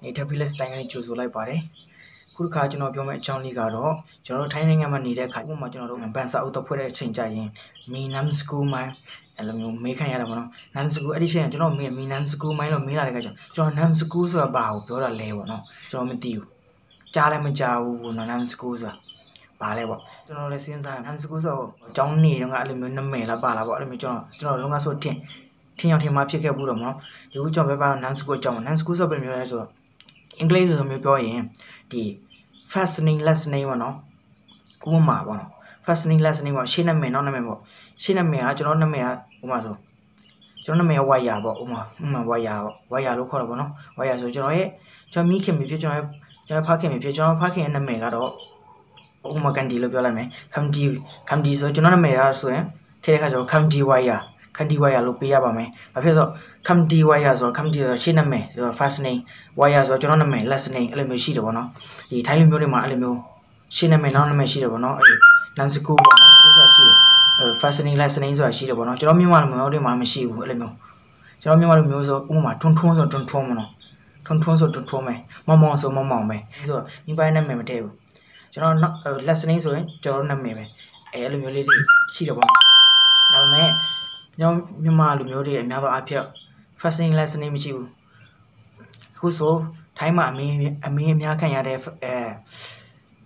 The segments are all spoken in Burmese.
Native villageတိုင်းကကြိုဆိုလိုက်ပါတယ်ခုတစ်ခါကျွန်တော်ပြောမယ့်အကြောင်းလေးကတော့ကျွန်တော်တို့ထိုင်းနိုင်ငံမှာနေတဲ့ခါဥပမာကျွန်တော်တို့ဗန်စာအုပ်တော့ဖွဲ့တဲ့အချိန်ကြရင်မီနမ်စကူးမိုင်းအဲ့လိုမျိုးမေးခံရတာပေါ့နော်နမ်စကူးအဲ့ဒီချိန်ကျွန်တော်မီနမ်စကူးမိုင်းလို့မေးလာတဲ့ခါကျကျွန်တော်နမ်စကူးဆိုတာဘာကိုပြောတာလဲပေါ့နော်ကျွန်တော်မသိဘူးကြားလည်းမကြားဘူးနော်နမ်စကူးဆိုတာဘာလဲပေါ့ကျွန်တော်လည်းစဉ်းစားနမ်စကူးဆိုတော့အကြောင်းနေတော့အဲ့လိုမျိုးနာမည်လားပါလားပေါ့အဲ့လိုမျိုးကျွန်တော်လုံးဝဆိုထင်ရောက်ထင်မှဖြစ်ခဲ့ဘူးတော့မနော်ဒီခုကျွန်တော်ပဲပါနမ်စကူးအကြောင်းနမ်စကူးဆိုဘယ်လိုမျိုးလဲဆိုတော့အင်္ဂလိပ်လိုမျိုးပြောရင်ဒီ fastening listening ပေါ့နော်ဥပမာပေါ့နော် fastening listening ပေါ့ရှင်းနာမည်နောက်နာမည်ပေါ့ရှင်းနာမည်ကကျွန်တော်နာမည်ကဥပမာဆိုကျွန်တော်နာမည်က wire ပေါ့ဥပမာ wire ပေါ့ wire လို့ခေါ်တော့ပေါ့နော် wire ဆိုကျွန်တော်မိခင်မိဖြစ်ကျွန်တော်ဖခင်မိဖြစ်ကျွန်တော်ဖခင်ရဲ့နာမည်ကတော့ဥပမာကန်ဒီလို့ပြောလိုက်မယ်ခမ်ဒီဆိုကျွန်တော်နာမည်ကဆိုရင်ထဲတဲ့ခါကျတော့ခမ်ဒီ wire ခမ်ဒီ wire လို့ပေးရပါမယ်ဘာဖြစ်လို့ခမ်ဒီ wire ဆိုတော့ခမ်ဒီဆိုရှင်းနာမည်ဆိုတော့ fastening wire ဆိုတော့ကျွန်တော်နာမည် listening အဲ့လိုမျိုးရှိတယ်ပေါ့နော်ဒီထိုင်းလူမျိုးတွေမှာအဲ့လိုမျိုးရှင်းနာမည်နောက်နာမည်ရှိတယ်ပေါ့နော်အဲ့ lens school ပေါ့နော်ဆိုတာရှိတယ်fastening listening ဆိုတာရှိတယ်ပေါ့နော်ကျွန်တော်မြန်မာလူမျိုးတွေမှာမရှိဘူးအဲ့လိုမျိုးကျွန်တော်မြန်မာလူမျိုးဆိုဥပမာထွန်းဆိုထွန်းပေါ့နော်ထွန်းဆိုထွန်းမယ်မောင်ဆိုမောင်ပဲဆိုတော့ဒီပိုင်းနာမည်မထည့်ဘူးကျွန်တော် listening ဆိုရင်ကျွန်တော်နာမည်ပဲအဲ့လိုမျိုးလေးတွေရှိတယ်ပေါ့နော်ဒါပေမဲ့ကျွန်တော်မြန်မာလူမျိုးတွေအများသောအားဖြင့် fastening listening မရှိဘူးခုဆိုထိုင်းမှာအမင်းအများခံရတဲ့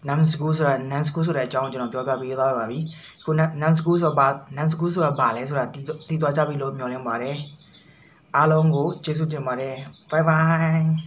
နမ်စကူးဆိုတဲ့အကြောင်းကျွန်တော်ပြောပြပေးသွားပါပြီခုနမ်စကူးဆိုတာဘာလဲဆိုတာတည်သွားကြပြီလို့မျှော်လင့်ပါတယ်အားလုံးကိုကျေးဇူးတင်ပါတယ် bye bye